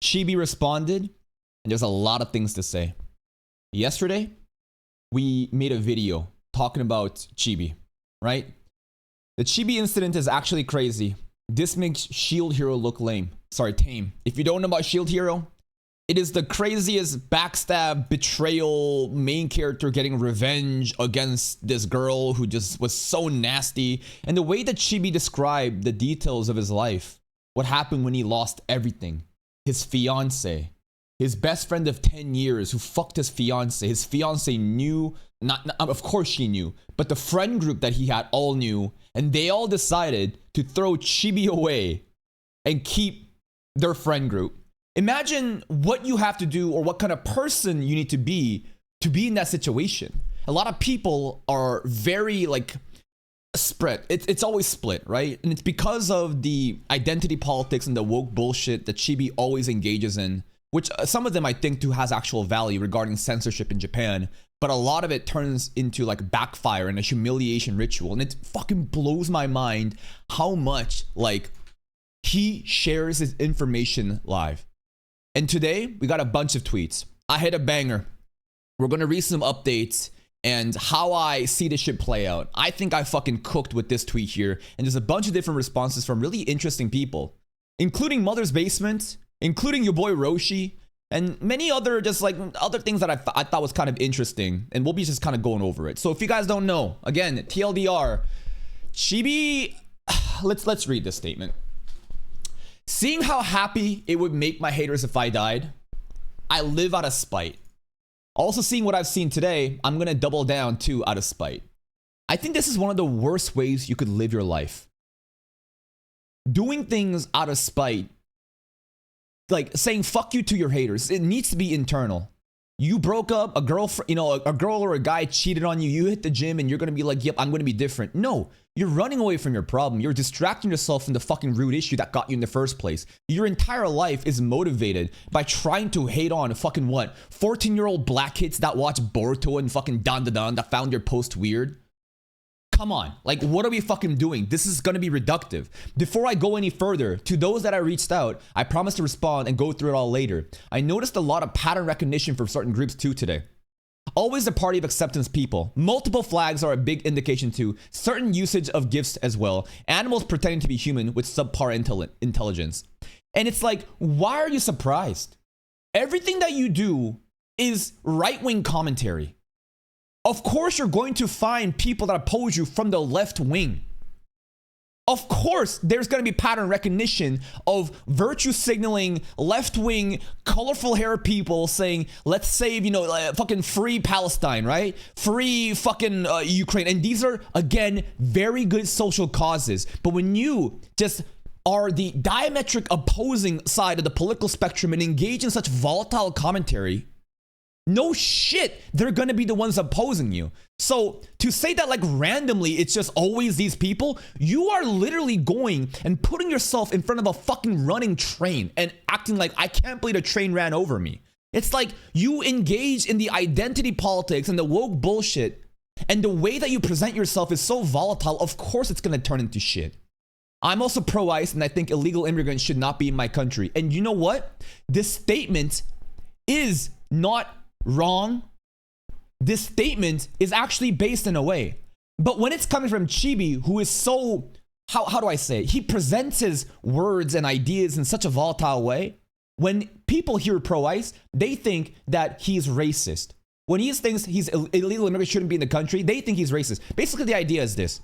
Chibi responded, and there's a lot of things to say. Yesterday, we made a video talking about Chibi, right? The Chibi incident is actually crazy. This makes Shield Hero look lame. Sorry, tame. If you don't know about Shield Hero, it is the craziest backstab, betrayal, main character getting revenge against this girl who just was so nasty. And the way that Chibi described the details of his life, what happened when he lost everything, his fiance, his best friend of 10 years who fucked his fiance knew, not of course she knew, but the friend group that he had all knew, and they all decided to throw Chibi away and keep their friend group. Imagine what you have to do or what kind of person you need to be in that situation. A lot of people are very split. It's always split, right? And it's because of the identity politics and the woke bullshit that Chibi always engages in, which some of them I think too has actual value regarding censorship in Japan, but a lot of it turns into backfire and a humiliation ritual. And it fucking blows my mind how much he shares his information live. And today, we got a bunch of tweets. I hit a banger. We're gonna read some updates and how I see this shit play out. I think I fucking cooked with this tweet here. And there's a bunch of different responses from really interesting people, including Mother's Basement, including your boy Roshi, and many other other things that I thought was kind of interesting. And we'll be just kind of going over it. So if you guys don't know, again, TLDR, Chibi, let's read this statement. Seeing how happy it would make my haters if I died, I live out of spite. Also seeing what I've seen today, I'm gonna double down too out of spite. I think this is one of the worst ways you could live your life. Doing things out of spite, saying fuck you to your haters, it needs to be internal. You broke up, a girl or a guy cheated on you, you hit the gym and you're gonna be like, yep, I'm gonna be different. No, you're running away from your problem. You're distracting yourself from the fucking root issue that got you in the first place. Your entire life is motivated by trying to hate on 14-year-old black kids that watch Boruto and fucking Dan that found your post weird. Come on, what are we fucking doing? This is gonna be reductive. Before I go any further, to those that I reached out, I promise to respond and go through it all later. I noticed a lot of pattern recognition for certain groups too today. Always the party of acceptance people. Multiple flags are a big indication too. Certain usage of gifts as well. Animals pretending to be human with subpar intelligence. And it's why are you surprised? Everything that you do is right-wing commentary. Of course you're going to find people that oppose you from the left wing. Of course there's going to be pattern recognition of virtue signaling left-wing colorful hair people saying let's save fucking free Palestine, right? Free fucking Ukraine. And these are again very good social causes. But when you just are the diametric opposing side of the political spectrum and engage in such volatile commentary, no shit, they're gonna be the ones opposing you. So to say that randomly it's just always these people, you are literally going and putting yourself in front of a fucking running train and acting like I can't believe a train ran over me. It's you engage in the identity politics and the woke bullshit, and the way that you present yourself is so volatile, of course it's gonna turn into shit. I'm also pro-ICE and I think illegal immigrants should not be in my country. And you know what? This statement is not wrong. This statement is actually based in a way. But when it's coming from Chibi, who is so, how do I say it? He presents his words and ideas in such a volatile way. When people hear pro-ICE, they think that he's racist. When he thinks he's illegal immigrant shouldn't be in the country, they think he's racist. Basically, the idea is this.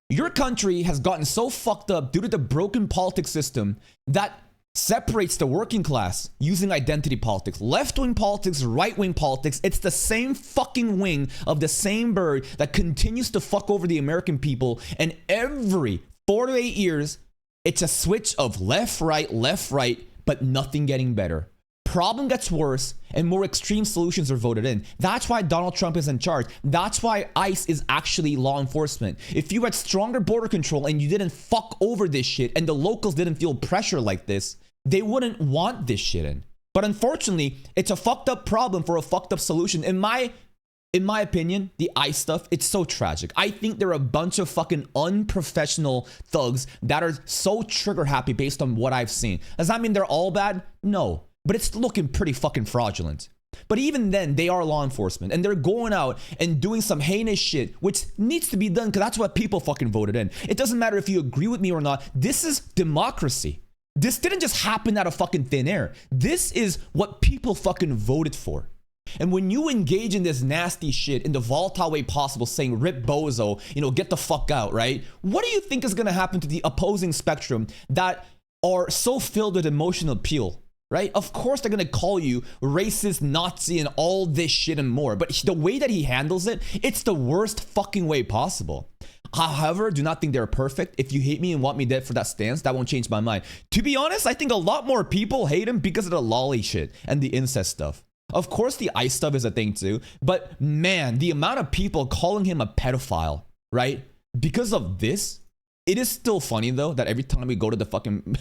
Your country has gotten so fucked up due to the broken politics system that separates the working class using identity politics. Left-wing politics, right-wing politics, it's the same fucking wing of the same bird that continues to fuck over the American people. And every 4 to 8 years, it's a switch of left, right, but nothing getting better. Problem gets worse and more extreme solutions are voted in. That's why Donald Trump is in charge. That's why ICE is actually law enforcement. If you had stronger border control and you didn't fuck over this shit and the locals didn't feel pressure like this, they wouldn't want this shit in. But unfortunately, it's a fucked up problem for a fucked up solution. In my in my opinion, the ice stuff, it's so tragic. I think they're a bunch of fucking unprofessional thugs that are so trigger happy based on what I've seen. Does that mean they're all bad? No, but it's looking pretty fucking fraudulent. But even then, they are law enforcement and they're going out and doing some heinous shit, which needs to be done because that's what people fucking voted in. It doesn't matter if you agree with me or not. This is democracy. This didn't just happen out of fucking thin air. This is what people fucking voted for. And when you engage in this nasty shit in the volatile way possible, saying rip bozo, you know, get the fuck out, right? What do you think is going to happen to the opposing spectrum that are so filled with emotional appeal, right? Of course they're going to call you racist, Nazi, and all this shit and more. But the way that he handles it, it's the worst fucking way possible. However, do not think they're perfect. If you hate me and want me dead for that stance, that won't change my mind. To be honest, I think a lot more people hate him because of the lolly shit and the incest stuff. Of course, the ice stuff is a thing too, but man, the amount of people calling him a pedophile, right? Because of this, it is still funny though that every time we go to the fucking,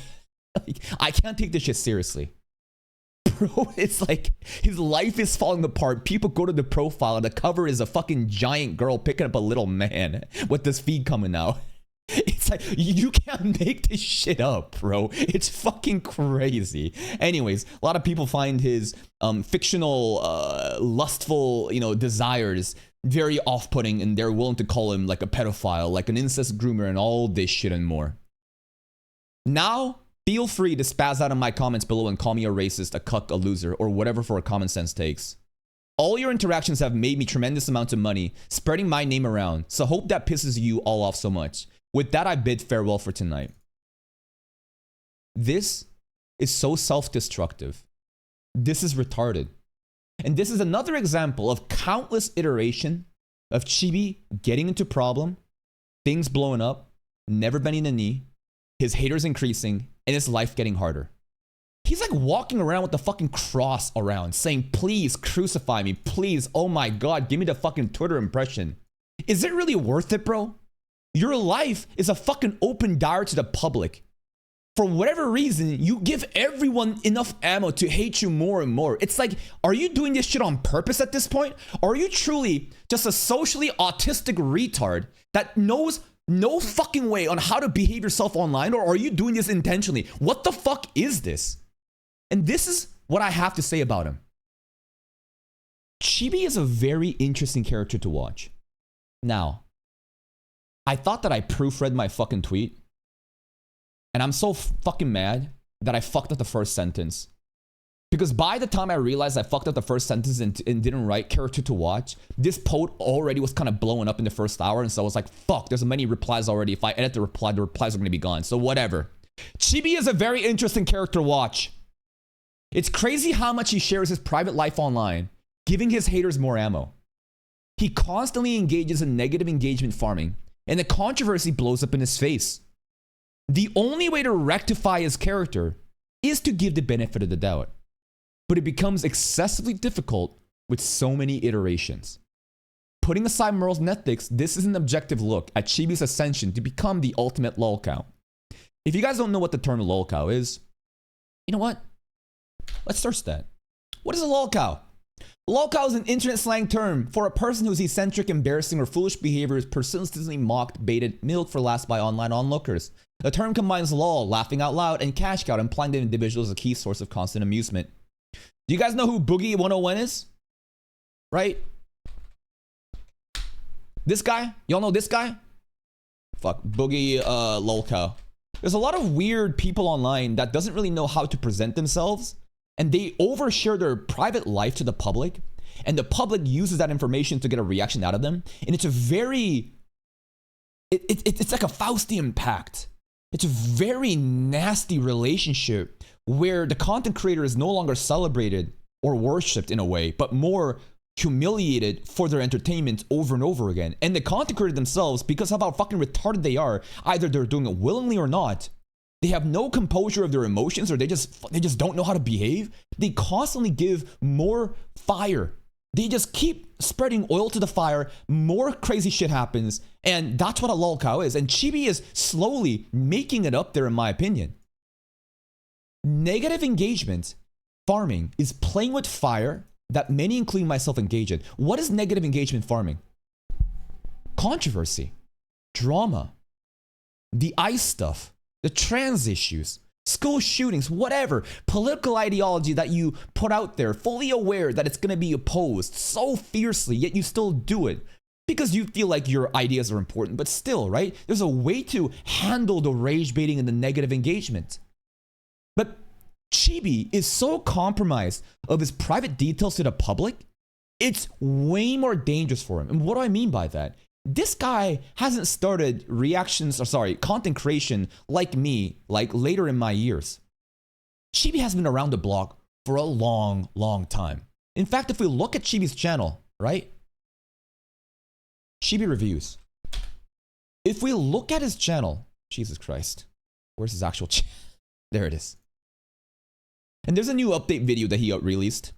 like, I can't take this shit seriously. Bro, it's like his life is falling apart. People go to the profile and the cover is a fucking giant girl picking up a little man with this feed coming out. It's like, you can't make this shit up, bro. It's fucking crazy. Anyways, a lot of people find his fictional, lustful, you know, desires very off-putting, and they're willing to call him like a pedophile, like an incest groomer, and all this shit and more. Now, feel free to spaz out in my comments below and call me a racist, a cuck, a loser, or whatever for a common sense takes. All your interactions have made me tremendous amounts of money, spreading my name around, so hope that pisses you all off so much. With that, I bid farewell for tonight. This is so self-destructive. This is retarded. And this is another example of countless iteration of Chibi getting into problem, things blowing up, never bending the knee, his haters increasing, and his life getting harder. He's like walking around with the fucking cross around, saying, please crucify me, please, oh my God, give me the fucking Twitter impression. Is it really worth it, bro? Your life is a fucking open diary to the public. For whatever reason, you give everyone enough ammo to hate you more and more. It's like, are you doing this shit on purpose at this point? Or are you truly just a socially autistic retard that knows no fucking way on how to behave yourself online? Or are you doing this intentionally? What the fuck is this? And this is what I have to say about him. Chibi is a very interesting character to watch. Now, I thought that I proofread my fucking tweet, and I'm so fucking mad that I fucked up the first sentence. Because by the time I realized I fucked up the first sentence and didn't write character to watch, this post already was kind of blowing up in the first hour, and so I was like, fuck, there's many replies already. If I edit the replies are going to be gone, so whatever. Chibi is a very interesting character to watch. It's crazy how much he shares his private life online, giving his haters more ammo. He constantly engages in negative engagement farming, and the controversy blows up in his face. The only way to rectify his character is to give the benefit of the doubt. But it becomes excessively difficult with so many iterations. Putting aside morals and ethics, this is an objective look at Chibi's ascension to become the ultimate lolcow. If you guys don't know what the term lolcow is, you know what? Let's search that. What is a lolcow? Lolcow is an internet slang term for a person whose eccentric, embarrassing, or foolish behavior is persistently mocked, baited, milked for laughs by online onlookers. The term combines lol, laughing out loud, and cash cow, implying that the individual is a key source of constant amusement. Do you guys know who Boogie 101 is? Right? This guy? Y'all know this guy? Fuck, Boogie lolcow. There's a lot of weird people online that doesn't really know how to present themselves, and they overshare their private life to the public, and the public uses that information to get a reaction out of them. And it's a very, it's like a Faustian pact. It's a very nasty relationship where the content creator is no longer celebrated or worshipped in a way, but more humiliated for their entertainment over and over again. And the content creator themselves, because of how fucking retarded they are, either they're doing it willingly or not, they have no composure of their emotions, or they just don't know how to behave. They constantly give more fire. They just keep spreading oil to the fire. More crazy shit happens, and that's what a lolcow is. And Chibi is slowly making it up there, in my opinion. Negative engagement farming is playing with fire that many, including myself, engage in. What is negative engagement farming? Controversy, drama, the ICE stuff, the trans issues, school shootings, whatever, political ideology that you put out there, fully aware that it's going to be opposed so fiercely, yet you still do it because you feel like your ideas are important. But still, right? There's a way to handle the rage baiting and the negative engagement. But Chibi is so compromised of his private details to the public, it's way more dangerous for him. And what do I mean by that? This guy hasn't started content creation like me, like later in my years. Chibi has been around the block for a long, long time. In fact, if we look at Chibi's channel, right? Chibi reviews. If we look at his channel, Jesus Christ, where's his actual channel? There it is. And there's a new update video that he released.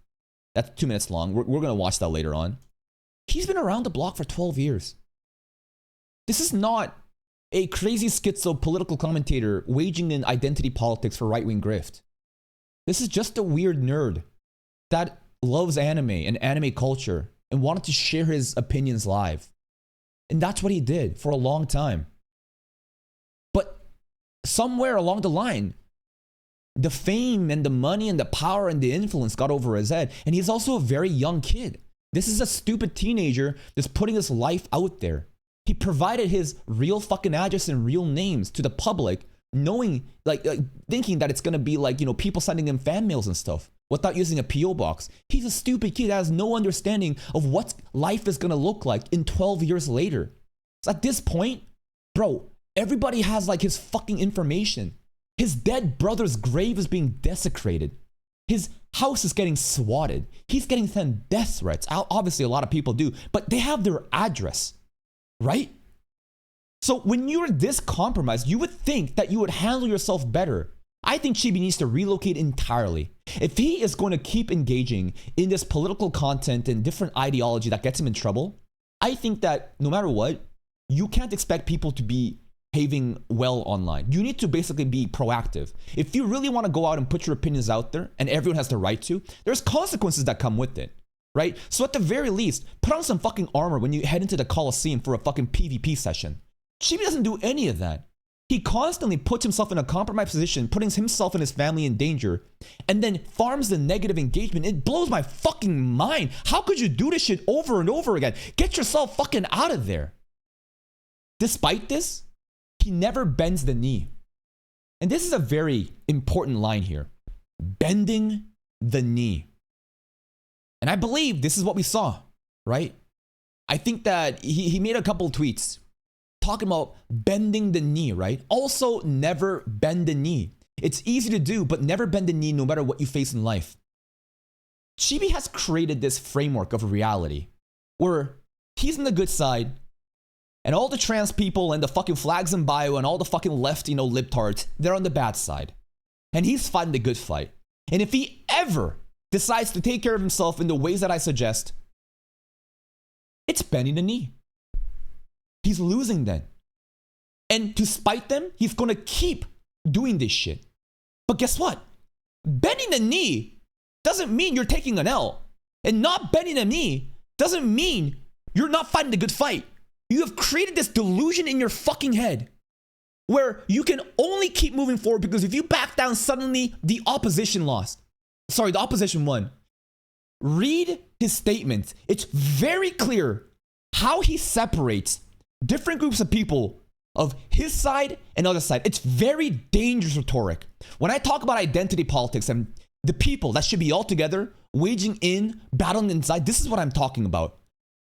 That's 2 minutes long. We're going to watch that later on. He's been around the block for 12 years. This is not a crazy schizo political commentator waging in identity politics for right-wing grift. This is just a weird nerd that loves anime and anime culture and wanted to share his opinions live. And that's what he did for a long time. But somewhere along the line, the fame and the money and the power and the influence got over his head. And he's also a very young kid. This is a stupid teenager that's putting his life out there. He provided his real fucking address and real names to the public, knowing, thinking that it's gonna be like, you know, people sending him fan mails and stuff without using a P.O. box. He's a stupid kid that has no understanding of what life is gonna look like in 12 years later. So at this point, bro, everybody has like his fucking information. His dead brother's grave is being desecrated. His house is getting swatted. He's getting sent death threats. Obviously, a lot of people do, but they have their address, right? So when you're this compromised, you would think that you would handle yourself better. I think Chibi needs to relocate entirely. If he is going to keep engaging in this political content and different ideology that gets him in trouble, I think that no matter what, you can't expect people to be behaving well online. You need to basically be proactive. If you really want to go out and put your opinions out there, and everyone has the right to, there's consequences that come with it, right? So at the very least, put on some fucking armor when you head into the Coliseum for a fucking PvP session. Chibi doesn't do any of that. He constantly puts himself in a compromised position, putting himself and his family in danger, and then farms the negative engagement. It blows my fucking mind. How could you do this shit over and over again? Get yourself fucking out of there. Despite this, he never bends the knee. And this is a very important line here. Bending the knee. And I believe this is what we saw, right? I think that he made a couple of tweets talking about bending the knee, right? Also, never bend the knee. It's easy to do, but never bend the knee no matter what you face in life. Chibi has created this framework of reality where he's on the good side, and all the trans people and the fucking flags in bio and all the fucking left, libtards, they're on the bad side. And he's fighting the good fight. And if he ever decides to take care of himself in the ways that I suggest, it's bending the knee. He's losing then. And to spite them, he's gonna keep doing this shit. But guess what? Bending the knee doesn't mean you're taking an L. And not bending the knee doesn't mean you're not fighting the good fight. You have created this delusion in your fucking head where you can only keep moving forward because if you back down, suddenly the opposition lost. Sorry, the opposition won. Read his statement. It's very clear how he separates different groups of people of his side and other side. It's very dangerous rhetoric. When I talk about identity politics and the people that should be all together, waging in, battling inside, this is what I'm talking about.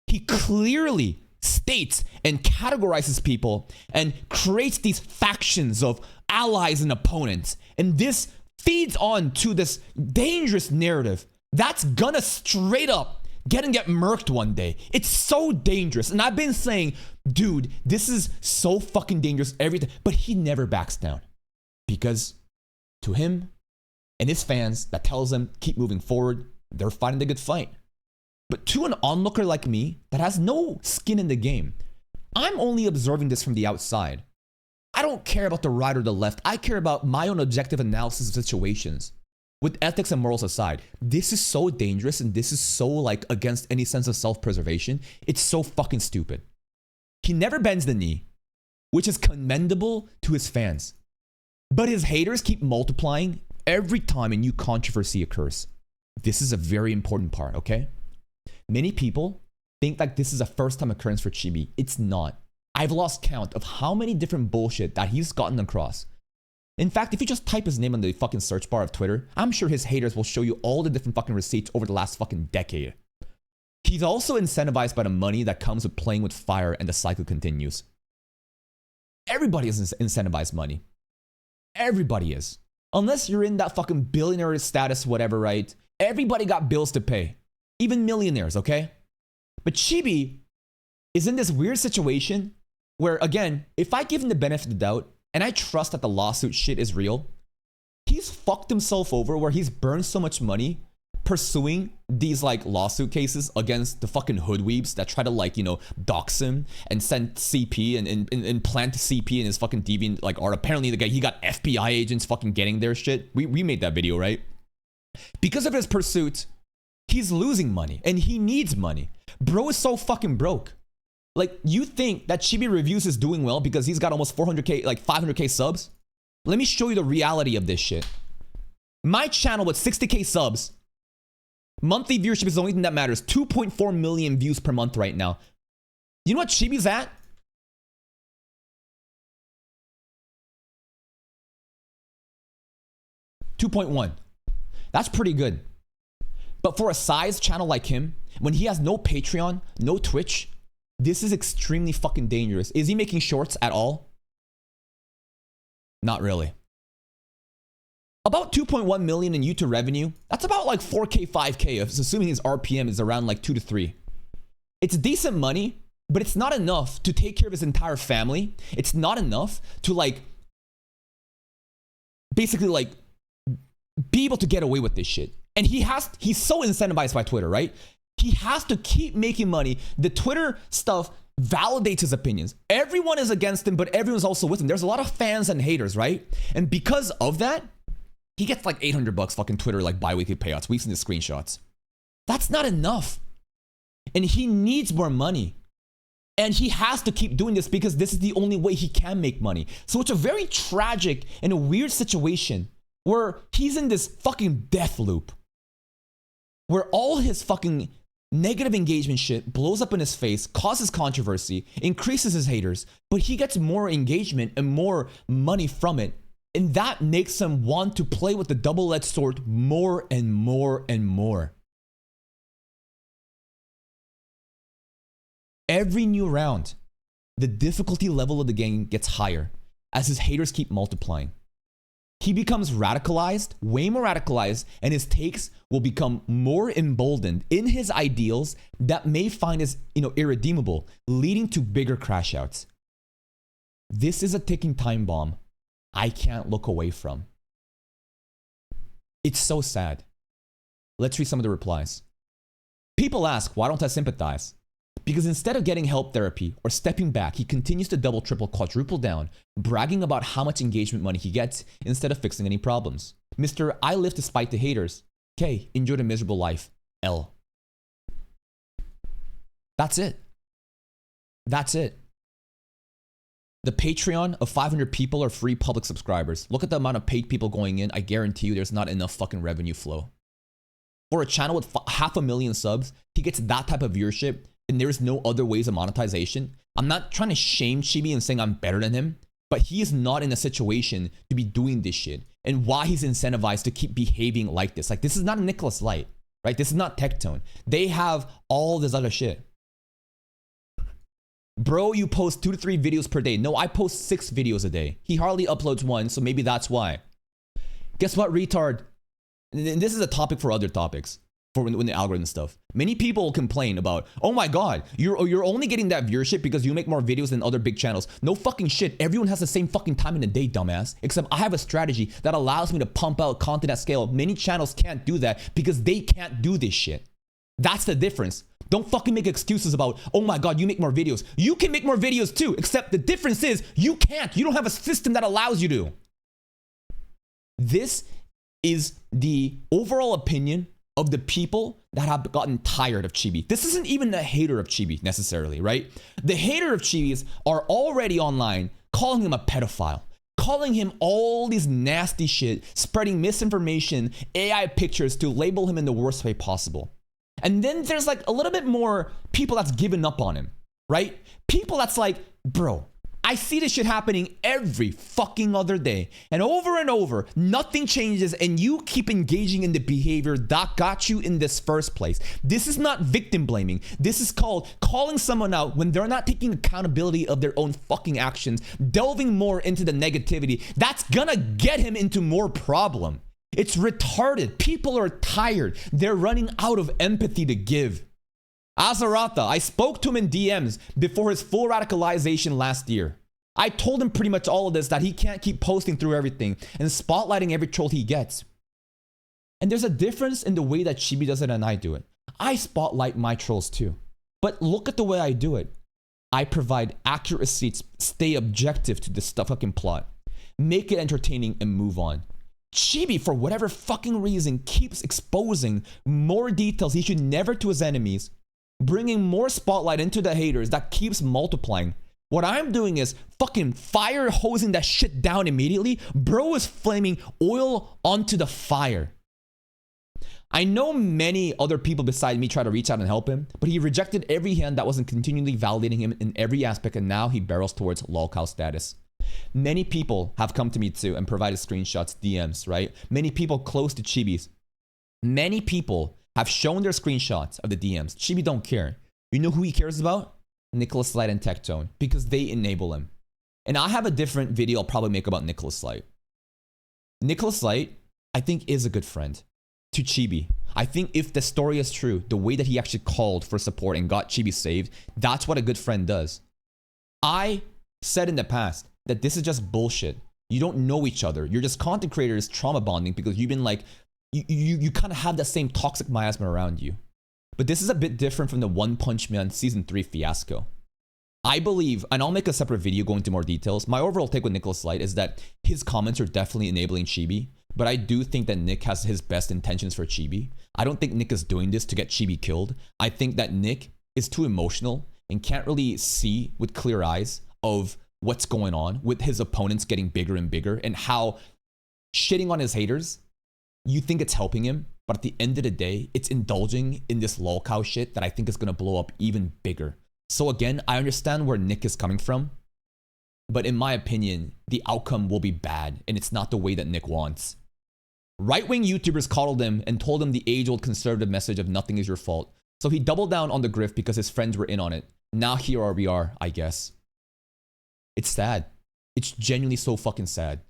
He clearly states and categorizes people and creates these factions of allies and opponents. And this feeds on to this dangerous narrative that's gonna straight up get murked one day. It's so dangerous. And I've been saying, dude, this is so fucking dangerous every time. But he never backs down. Because to him and his fans that tells them keep moving forward, they're fighting the good fight. But to an onlooker like me that has no skin in the game, I'm only observing this from the outside. I don't care about the right or the left. I care about my own objective analysis of situations. with ethics and morals aside, this is so dangerous and this is so like against any sense of self-preservation. It's so fucking stupid. He never bends the knee, which is commendable to his fans. But his haters keep multiplying every time a new controversy occurs. This is a very important part, okay? Many people think like this is a first-time occurrence for Chibi. It's not. I've lost count of how many different bullshit that he's gotten across. In fact, if you just type his name on the fucking search bar of Twitter, I'm sure his haters will show you all the different fucking receipts over the last fucking decade. He's also incentivized by the money that comes with playing with fire, and the cycle continues. Everybody is incentivized money. Everybody is. Unless you're in that fucking billionaire status, whatever, right? Everybody got bills to pay. Even millionaires, okay? But Chibi is in this weird situation where, again, if I give him the benefit of the doubt, and I trust that the lawsuit shit is real, he's fucked himself over where he's burned so much money pursuing these like lawsuit cases against the fucking hoodweebs that try to like, you know, dox him and send CP and plant CP in his fucking deviant like art. Apparently the guy, he got FBI agents fucking getting their shit. We made that video, right? Because of his pursuit, he's losing money and he needs money. Bro is so fucking broke. Like, you think that Chibi Reviews is doing well because he's got almost 400k, like 500k subs? Let me show you the reality of this shit. My channel with 60k subs, monthly viewership is the only thing that matters. 2.4 million views per month right now. You know what Chibi's at? $2.1. That's pretty good. But for a size channel like him, when he has no Patreon, no Twitch, this is extremely fucking dangerous. Is he making shorts at all? Not really. About 2.1 million in YouTube revenue. That's about like 4K, 5K, assuming his RPM is around like 2 to 3. It's decent money, but it's not enough to take care of his entire family. It's not enough to like, basically like, be able to get away with this shit. And he's so incentivized by Twitter, right? He has to keep making money. The Twitter stuff validates his opinions. Everyone is against him, but everyone's also with him. There's a lot of fans and haters, right? And because of that, he gets like $800 fucking Twitter like bi-weekly payouts. We've seen the screenshots. That's not enough. And he needs more money. And he has to keep doing this because this is the only way he can make money. So it's a very tragic and a weird situation where he's in this fucking death loop, where all his fucking negative engagement shit blows up in his face, causes controversy, increases his haters, but he gets more engagement and more money from it. And that makes him want to play with the double-edged sword more and more and more. Every new round, the difficulty level of the game gets higher as his haters keep multiplying. He becomes radicalized, way more radicalized, and his takes will become more emboldened in his ideals that may find as, irredeemable, leading to bigger crash outs. This is a ticking time bomb I can't look away from. It's so sad. Let's read some of the replies. People ask, why don't I sympathize? Because instead of getting help therapy or stepping back, he continues to double, triple, quadruple down, bragging about how much engagement money he gets instead of fixing any problems. Mr. I live despite the haters. K, enjoy the miserable life. L. That's it. That's it. The Patreon of 500 people are free public subscribers. Look at the amount of paid people going in. I guarantee you there's not enough fucking revenue flow. For a channel with 500,000 subs, he gets that type of viewership, and there's no other ways of monetization. I'm not trying to shame Chibi and saying I'm better than him, but he is not in a situation to be doing this shit. And why he's incentivized to keep behaving like this. Like, this is not a Nicholas Light, right? This is not Tectone. They have all this other shit. Bro, you post 2 to 3 videos per day. No, I post 6 videos a day. He hardly uploads one, so maybe that's why. Guess what, retard? And this is a topic for other topics. For when the algorithm stuff. Many people complain about, oh my god, you're only getting that viewership because you make more videos than other big channels. No fucking shit. Everyone has the same fucking time in the day, dumbass. Except I have a strategy that allows me to pump out content at scale. Many channels can't do that because they can't do this shit. That's the difference. Don't fucking make excuses about, oh my god, you make more videos. You can make more videos too, except the difference is you can't. You don't have a system that allows you to. This is the overall opinion of the people that have gotten tired of Chibi. This isn't even a hater of Chibi necessarily, right? The hater of Chibis are already online calling him a pedophile, calling him all these nasty shit, spreading misinformation, AI pictures to label him in the worst way possible. And then there's like a little bit more people that's given up on him, right? People that's like, bro, I see this shit happening every fucking other day. And over, nothing changes and you keep engaging in the behavior that got you in this first place. This is not victim blaming. This is called calling someone out when they're not taking accountability of their own fucking actions, delving more into the negativity. That's gonna get him into more problem. It's retarded. People are tired. They're running out of empathy to give. Azarata, I spoke to him in DMs before his full radicalization last year. I told him pretty much all of this, that he can't keep posting through everything and spotlighting every troll he gets. And there's a difference in the way that Chibi does it and I do it. I spotlight my trolls too. But look at the way I do it. I provide accurate receipts, stay objective to this fucking plot, make it entertaining and move on. Chibi, for whatever fucking reason, keeps exposing more details he should never to his enemies, bringing more spotlight into the haters that keeps multiplying. What I'm doing is fucking fire hosing that shit down immediately. Bro is flaming oil onto the fire. I know many other people beside me try to reach out and help him, but he rejected every hand that wasn't continually validating him in every aspect, and now he barrels towards lolcow status. Many people have come to me too and provided screenshots, DMs, right? Many people close to Chibis. Many people have shown their screenshots of the DMs. Chibi don't care. You know who he cares about? Nicholas Light and Tectone, because they enable him. And I have a different video I'll probably make about Nicholas Light. Nicholas Light, I think, is a good friend to Chibi. I think if the story is true, the way that he actually called for support and got Chibi saved, that's what a good friend does. I said in the past that this is just bullshit. You don't know each other. You're just content creators trauma bonding because you've been like, you kind of have that same toxic miasma around you. But this is a bit different from the One Punch Man Season 3 fiasco. I believe, and I'll make a separate video going into more details, my overall take with Nicholas Light is that his comments are definitely enabling Chibi, but I do think that Nick has his best intentions for Chibi. I don't think Nick is doing this to get Chibi killed. I think that Nick is too emotional and can't really see with clear eyes of what's going on with his opponents getting bigger and bigger, and how shitting on his haters, you think it's helping him, but at the end of the day, it's indulging in this lolcow shit that I think is going to blow up even bigger. So again, I understand where Nick is coming from, but in my opinion, the outcome will be bad, and it's not the way that Nick wants. Right-wing YouTubers coddled him and told him the age-old conservative message of nothing is your fault. So he doubled down on the grift because his friends were in on it. Now here we are, I guess. It's sad. It's genuinely so fucking sad.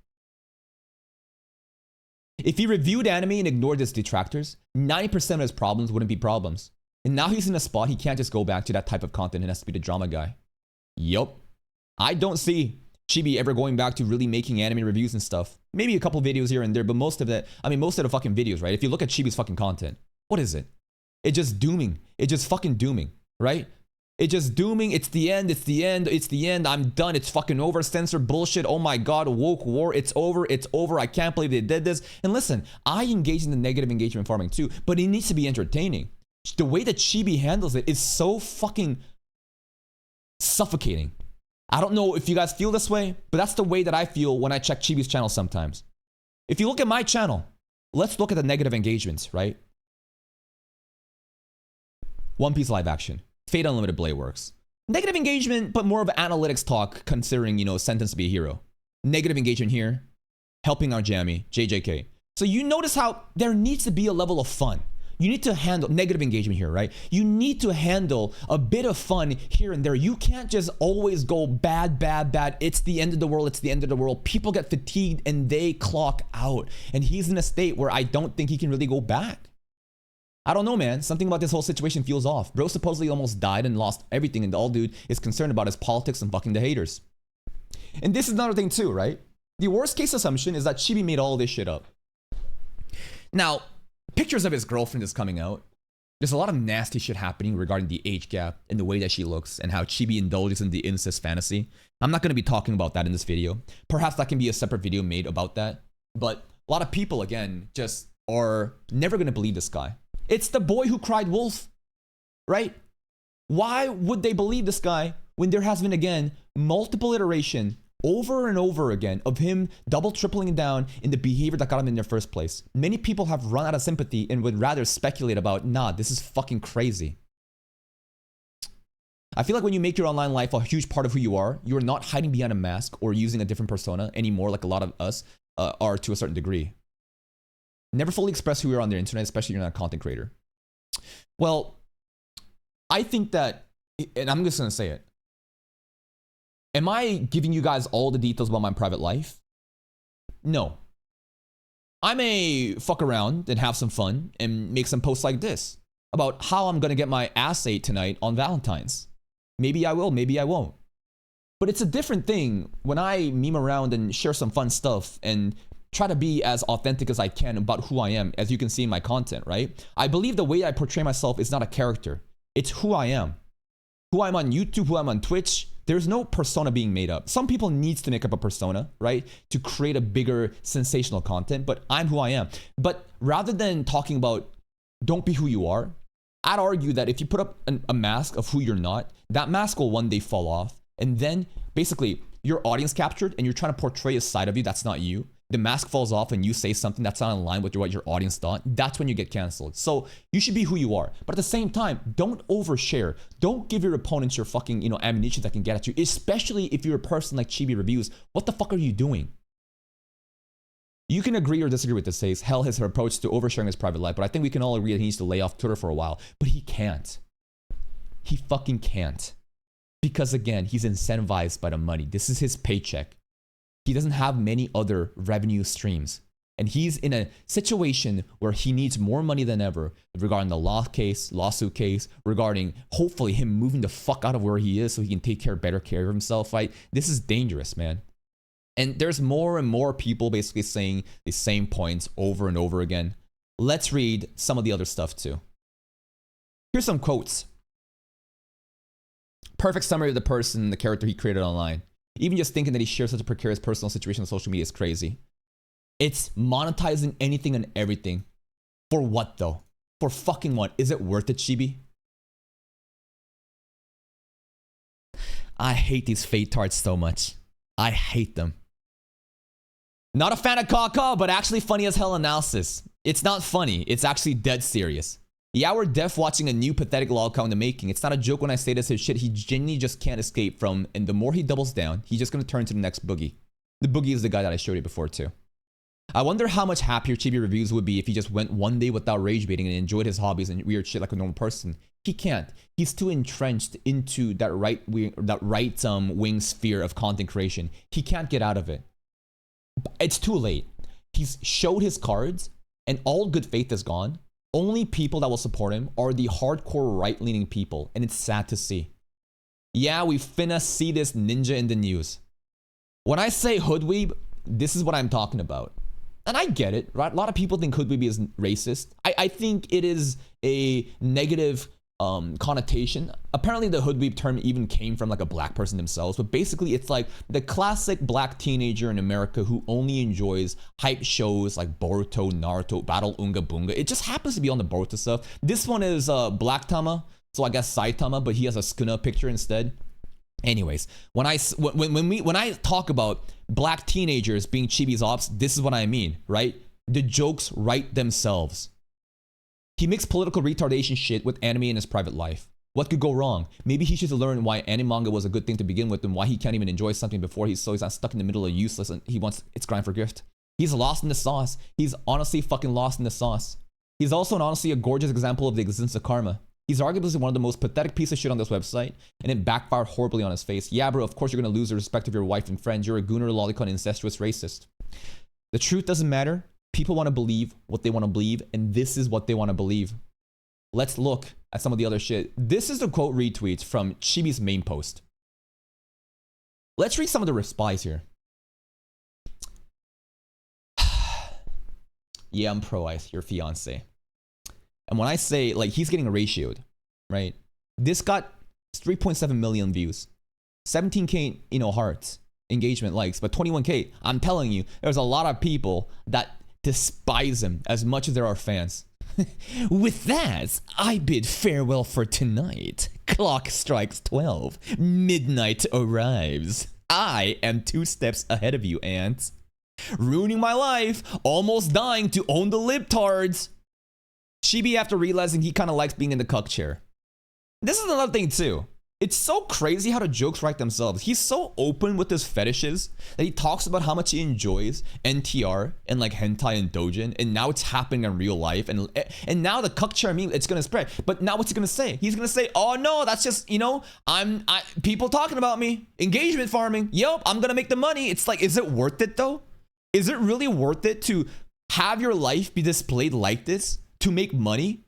If he reviewed anime and ignored his detractors, 90% of his problems wouldn't be problems. And now he's in a spot he can't just go back to that type of content and has to be the drama guy. Yup. I don't see Chibi ever going back to really making anime reviews and stuff. Maybe a couple videos here and there, but most of the fucking videos, right? If you look at Chibi's fucking content, what is it? It's just dooming. It's just fucking dooming, right? It's just dooming. It's the end. It's the end. It's the end. I'm done. It's fucking over. Censor bullshit. Oh my God. Woke war. It's over. It's over. I can't believe they did this. And listen, I engage in the negative engagement farming too, but it needs to be entertaining. The way that Chibi handles it is so fucking suffocating. I don't know if you guys feel this way, but that's the way that I feel when I check Chibi's channel sometimes. If you look at my channel, let's look at the negative engagements, right? One Piece live action. Fate Unlimited Blade Works. Negative engagement, but more of analytics talk, considering, you know, Sentenced to be a hero. Negative engagement here. Helping our Jammy, JJK. So you notice how there needs to be a level of fun. You need to handle negative engagement here, right? You need to handle a bit of fun here and there. You can't just always go bad, bad, bad. It's the end of the world. It's the end of the world. People get fatigued and they clock out. And he's in a state where I don't think he can really go back. I don't know, man. Something about this whole situation feels off. Bro supposedly almost died and lost everything, and all dude is concerned about his politics and fucking the haters. And this is another thing too, right? The worst case assumption is that Chibi made all this shit up. Now, pictures of his girlfriend is coming out. There's a lot of nasty shit happening regarding the age gap and the way that she looks and how Chibi indulges in the incest fantasy. I'm not going to be talking about that in this video. Perhaps that can be a separate video made about that. But A lot of people, again, just are never going to believe this guy. It's the boy who cried wolf, right? Why would they believe this guy when there has been, again, multiple iteration over and over again of him double tripling down in the behavior that got him in the first place? Many people have run out of sympathy and would rather speculate about, nah, this is fucking crazy. I feel like when you make your online life a huge part of who you are not hiding behind a mask or using a different persona anymore, like a lot of us are to a certain degree. Never fully express who you are on the internet, especially if you're not a content creator. Well, I think that, and I'm just going to say it. Am I giving you guys all the details about my private life? No. I may fuck around and have some fun and make some posts like this about how I'm going to get my ass ate tonight on Valentine's. Maybe I will, maybe I won't. But it's a different thing when I meme around and share some fun stuff and try to be as authentic as I can about who I am, as you can see in my content, right? I believe the way I portray myself is not a character. It's who I am. Who I'm on YouTube, who I'm on Twitch. There's no persona being made up. Some people needs to make up a persona, right? To create a bigger sensational content, but I'm who I am. But rather than talking about don't be who you are, I'd argue that if you put up a mask of who you're not, that mask will one day fall off. And then basically your audience captured and you're trying to portray a side of you that's not you. The mask falls off and you say something that's not in line with what your audience thought. That's when you get canceled. So you should be who you are. But at the same time, don't overshare. Don't give your opponents your fucking, ammunition that can get at you. Especially if you're a person like Chibi Reviews. What the fuck are you doing? You can agree or disagree with this. Says hell his approach to oversharing his private life, but I think we can all agree that he needs to lay off Twitter for a while. But he can't. He fucking can't. Because again, he's incentivized by the money. This is his paycheck. He doesn't have many other revenue streams. And he's in a situation where he needs more money than ever regarding the lawsuit case, regarding hopefully him moving the fuck out of where he is so he can take better care of himself, right? This is dangerous, man. And there's more and more people basically saying the same points over and over again. Let's read some of the other stuff too. Here's some quotes. Perfect summary of the person, the character he created online. Even just thinking that he shares such a precarious personal situation on social media is crazy. It's monetizing anything and everything. For what though? For fucking what? Is it worth it, Chibi? I hate these fate tarts so much. I hate them. Not a fan of Kaka, but actually funny as hell analysis. It's not funny. It's actually dead serious. Yeah, we're deaf watching a new pathetic log count in the making. It's not a joke when I say this. His shit he genuinely just can't escape from. And the more he doubles down, he's just going to turn to the next boogie. The boogie is the guy that I showed you before too. I wonder how much happier Chibi Reviews would be if he just went one day without rage baiting and enjoyed his hobbies and weird shit like a normal person. He can't. He's too entrenched into that right wing sphere of content creation. He can't get out of it. It's too late. He's showed his cards and all good faith is gone. Only people that will support him are the hardcore right-leaning people, and it's sad to see. Yeah, we finna see this ninja in the news. When I say hoodweeb, this is what I'm talking about. And I get it, right? A lot of people think hoodweeb is racist. I think it is a negative connotation. Apparently the hoodweeb term even came from like a black person themselves, but basically it's like the classic black teenager in America who only enjoys hype shows like Boruto, Naruto, Battle Unga Bunga. It just happens to be on the Boruto stuff. This one is Black Tama, so I guess Saitama, but he has a Sukuna picture instead. Anyways, when I talk about black teenagers being Chibi's ops, this is what I mean, right? The jokes write themselves. He mixed political retardation shit with anime in his private life. What could go wrong? Maybe he should learn why anime manga was a good thing to begin with and why he can't even enjoy something before he's not stuck in the middle of useless and he wants its grind for gift. He's lost in the sauce. He's honestly fucking lost in the sauce. He's also honestly a gorgeous example of the existence of karma. He's arguably one of the most pathetic pieces of shit on this website, and it backfired horribly on his face. Yeah, bro, of course you're gonna lose the respect of your wife and friends. You're a gooner, lolicon, incestuous racist. The truth doesn't matter. People want to believe what they want to believe, and this is what they want to believe. Let's look at some of the other shit. This is the quote retweets from Chibi's main post. Let's read some of the replies here. Yeah, I'm pro-ice, your fiance. And when I say, like, he's getting ratioed, right? This got 3.7 million views, 17K, hearts, engagement, likes, but 21K. I'm telling you, there's a lot of people that despise him as much as there are fans. With that, I bid farewell for tonight. Clock strikes 12. Midnight arrives. I am 2 steps ahead of you, ants. Ruining my life. Almost dying to own the libtards. Chibi, after realizing he kind of likes being in the cuck chair. This is another thing too. It's so crazy how the jokes write themselves. He's so open with his fetishes that he talks about how much he enjoys NTR and like hentai and dojin, and now it's happening in real life, and now the cuck chair meme, it's gonna spread. But now what's he gonna say? He's gonna say, oh no, that's just, you know, people talking about me, engagement farming. Yup, I'm gonna make the money. It's like, is it worth it though? Is it really worth it to have your life be displayed like this to make money?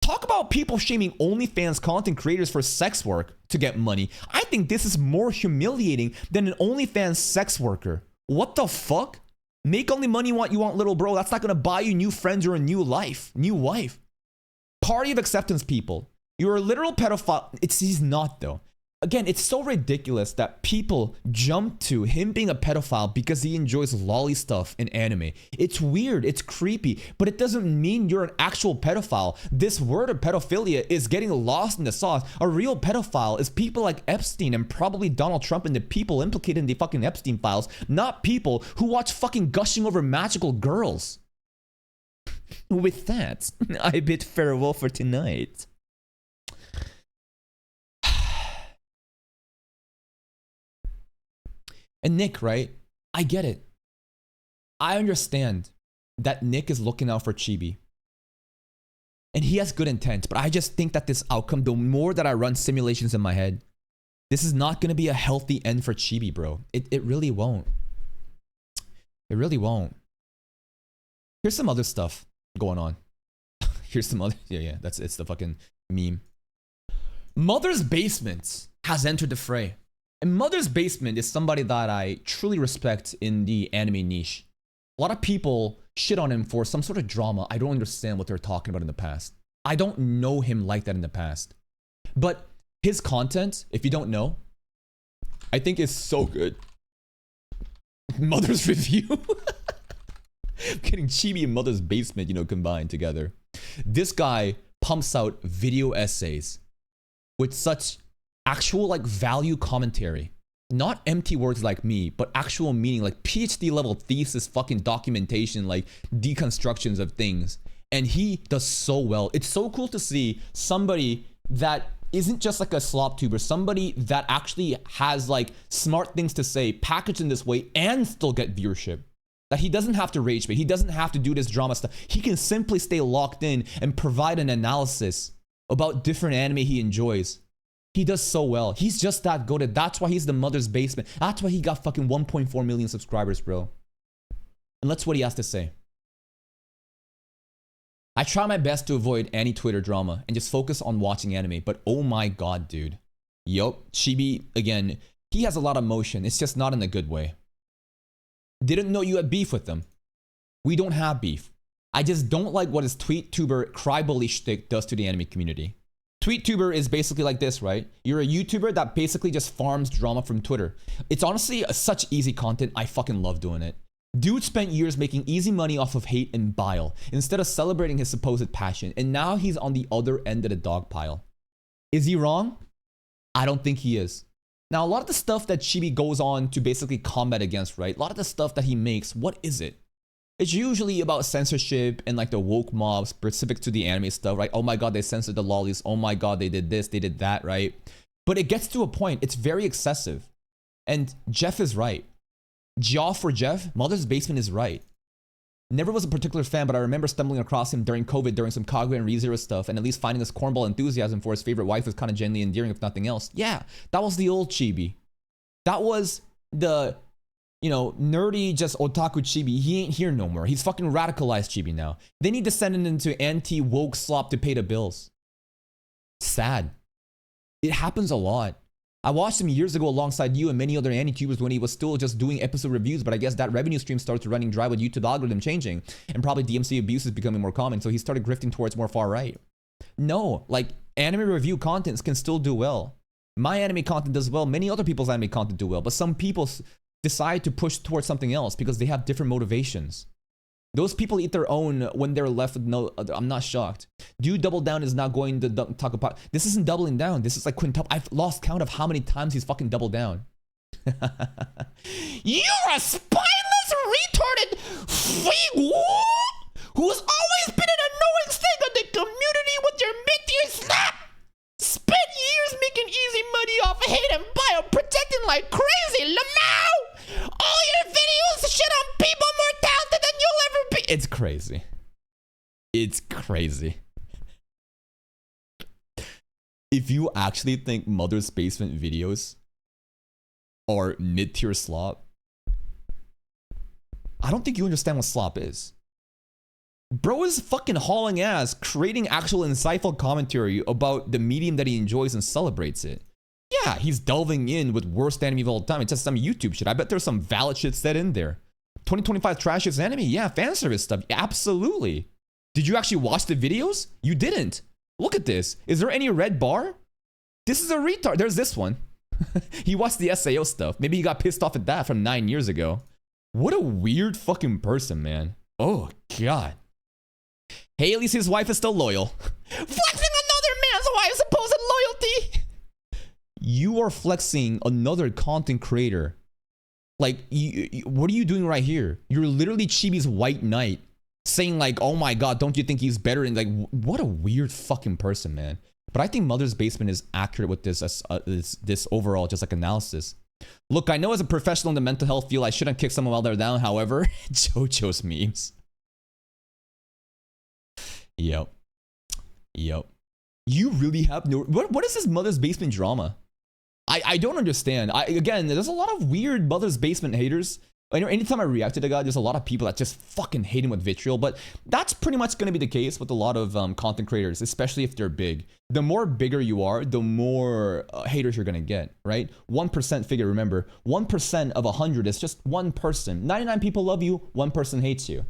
Talk about people shaming OnlyFans content creators for sex work to get money. I think this is more humiliating than an OnlyFans sex worker. What the fuck? Make only money you want, little bro. That's not gonna buy you new friends or a new life, new wife. Party of acceptance, people. You're a literal pedophile. He's not though. Again, it's so ridiculous that people jump to him being a pedophile because he enjoys lolly stuff in anime. It's weird, it's creepy, but it doesn't mean you're an actual pedophile. This word of pedophilia is getting lost in the sauce. A real pedophile is people like Epstein and probably Donald Trump and the people implicated in the fucking Epstein files, not people who watch fucking gushing over magical girls. With that, I bid farewell for tonight. And Nick, right? I get it. I understand that Nick is looking out for Chibi. And he has good intent, but I just think that this outcome, the more that I run simulations in my head, this is not going to be a healthy end for Chibi, bro. It really won't. It really won't. Here's some other stuff going on. Here's some other, it's the fucking meme. Mother's Basement has entered the fray. And Mother's Basement is somebody that I truly respect in the anime niche. A lot of people shit on him for some sort of drama. I don't understand what they're talking about in the past. I don't know him like that in the past. But his content, if you don't know, I think is so good. Mother's Review. Getting Chibi and Mother's Basement, you know, combined together. This guy pumps out video essays with such actual like value commentary, not empty words like me, but actual meaning, like PhD level thesis fucking documentation, like deconstructions of things. And he does so well. It's so cool to see somebody that isn't just like a slop tuber, somebody that actually has like smart things to say packaged in this way and still get viewership. That he doesn't have to rage bait, he doesn't have to do this drama stuff. He can simply stay locked in and provide an analysis about different anime he enjoys. He does so well. He's just that good. That's why he's the Mother's Basement. That's why he got fucking 1.4 million subscribers, bro. And that's what he has to say. I try my best to avoid any Twitter drama and just focus on watching anime, but oh my god, dude. Yup, Chibi, again, he has a lot of emotion. It's just not in a good way. Didn't know you had beef with them. We don't have beef. I just don't like what his TweetTuber crybully shtick does to the anime community. TweetTuber is basically like this, right? You're a YouTuber that basically just farms drama from Twitter. It's honestly such easy content. I fucking love doing it. Dude spent years making easy money off of hate and bile instead of celebrating his supposed passion. And now he's on the other end of the dog pile. Is he wrong? I don't think he is. Now, a lot of the stuff that Chibi goes on to basically combat against, right? A lot of the stuff that he makes, what is it? It's usually about censorship and like the woke mob specific to the anime stuff, right? Oh my god, they censored the lollies. Oh my god, they did this, they did that, right? But it gets to a point, it's very excessive. And Jeff is right. Jaw for Jeff, Mother's Basement is right. Never was a particular fan, but I remember stumbling across him during COVID, during some Kaguya and ReZero stuff, and at least finding his cornball enthusiasm for his favorite wife was kind of genuinely endearing, if nothing else. Yeah, that was the old Chibi. That was the, you know, nerdy, just otaku Chibi. He ain't here no more. He's fucking radicalized Chibi now. Then he descended into anti-woke slop to pay the bills. Sad. It happens a lot. I watched him years ago alongside you and many other anti-tubers when he was still just doing episode reviews, but I guess that revenue stream started running dry with YouTube algorithm changing, and probably DMC abuse is becoming more common, so he started grifting towards more far right. No, like, anime review contents can still do well. My anime content does well, many other people's anime content do well, but some people decide to push towards something else because they have different motivations. Those people eat their own when they're left with no. I'm not shocked. Dude, double down is not going to talk about. This isn't doubling down. This is like quintuple. I've lost count of how many times he's fucking doubled down. You're a spineless, retarded fig who's always been an annoying thing on the community with your mid-tier slap. Spent years making easy money off of hate and bio-protecting like crazy. Lamau! All your videos shit on people more talented than you'll ever be. It's crazy. It's crazy. If you actually think Mother's Basement videos are mid-tier slop, I don't think you understand what slop is. Bro is fucking hauling ass, creating actual insightful commentary about the medium that he enjoys and celebrates it. Yeah, he's delving in with worst anime of all time. It's just some YouTube shit. I bet there's some valid shit said in there. 2025 trashiest anime? Yeah, fan service stuff. Absolutely. Did you actually watch the videos? You didn't. Look at this. Is there any red bar? This is a retard. There's this one. He watched the SAO stuff. Maybe he got pissed off at that from 9 years ago. What a weird fucking person, man. Oh, God. Hey, at least his wife is still loyal. Flexing another man's wife's supposed loyalty. You are flexing another content creator. Like, what are you doing right here? You're literally Chibi's white knight. Saying like, oh my God, don't you think he's better? And like, what a weird fucking person, man. But I think Mother's Basement is accurate with this overall just like analysis. Look, I know as a professional in the mental health field, I shouldn't kick someone while they're down. However, JoJo's memes. Yep. You really have no... What is this Mother's Basement drama? I don't understand. Again, there's a lot of weird Mother's Basement haters. I know anytime I react to the guy, there's a lot of people that just fucking hate him with vitriol, but that's pretty much going to be the case with a lot of content creators, especially if they're big. The more bigger you are, the more haters you're going to get, right? 1% figure, remember, 1% of 100 is just one person. 99 people love you, one person hates you.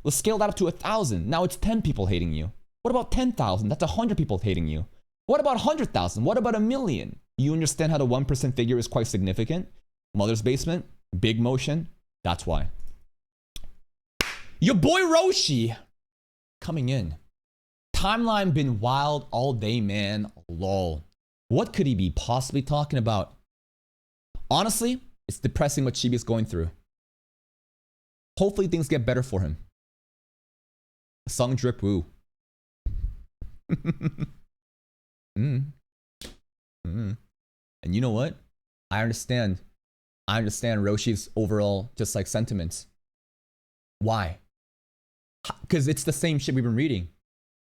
Let's scale that up to 1,000. Now it's 10 people hating you. What about 10,000? That's 100 people hating you. What about 100,000? What about 1,000,000? You understand how the 1% figure is quite significant? Mother's Basement, big motion. That's why. Your boy Roshi coming in. Timeline been wild all day, man. Lol. What could he be possibly talking about? Honestly, it's depressing what Chibi is going through. Hopefully things get better for him. Sung drip woo. And you know what? I understand Roshi's overall just like sentiments. Why? Because it's the same shit we've been reading.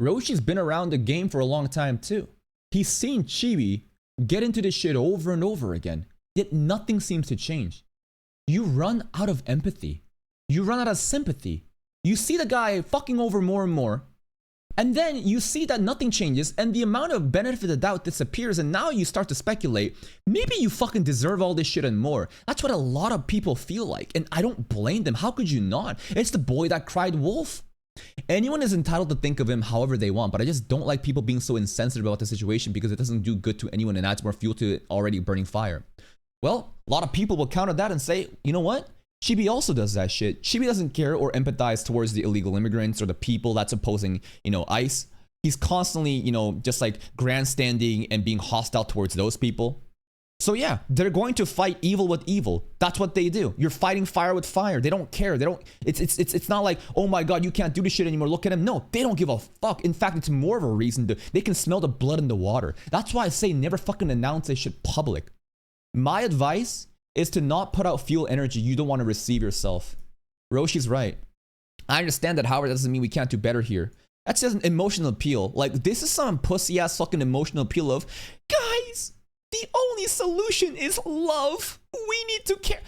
Roshi's been around the game for a long time too. He's seen Chibi get into this shit over and over again, yet nothing seems to change. You run out of empathy. You run out of sympathy. You see the guy fucking over more and more, and then you see that nothing changes and the amount of benefit of the doubt disappears, and now you start to speculate, maybe you fucking deserve all this shit and more. That's what a lot of people feel like, and I don't blame them. How could you not? It's the boy that cried wolf. Anyone is entitled to think of him however they want, but I just don't like people being so insensitive about the situation because it doesn't do good to anyone and adds more fuel to already burning fire. Well, a lot of people will counter that and say, you know what? Chibi also does that shit. Chibi doesn't care or empathize towards the illegal immigrants or the people that's opposing, ICE. He's constantly, just like grandstanding and being hostile towards those people. So yeah, they're going to fight evil with evil. That's what they do. You're fighting fire with fire. They don't care. It's not like, oh my God, you can't do this shit anymore. Look at him. No, they don't give a fuck. In fact, it's more of a reason they can smell the blood in the water. That's why I say never fucking announce this shit public. My advice is to not put out fuel energy you don't want to receive yourself. Roshi's right. I understand that, however, that doesn't mean we can't do better here. That's just an emotional appeal. Like, this is some pussy ass fucking emotional appeal of, guys, the only solution is love. We need to care.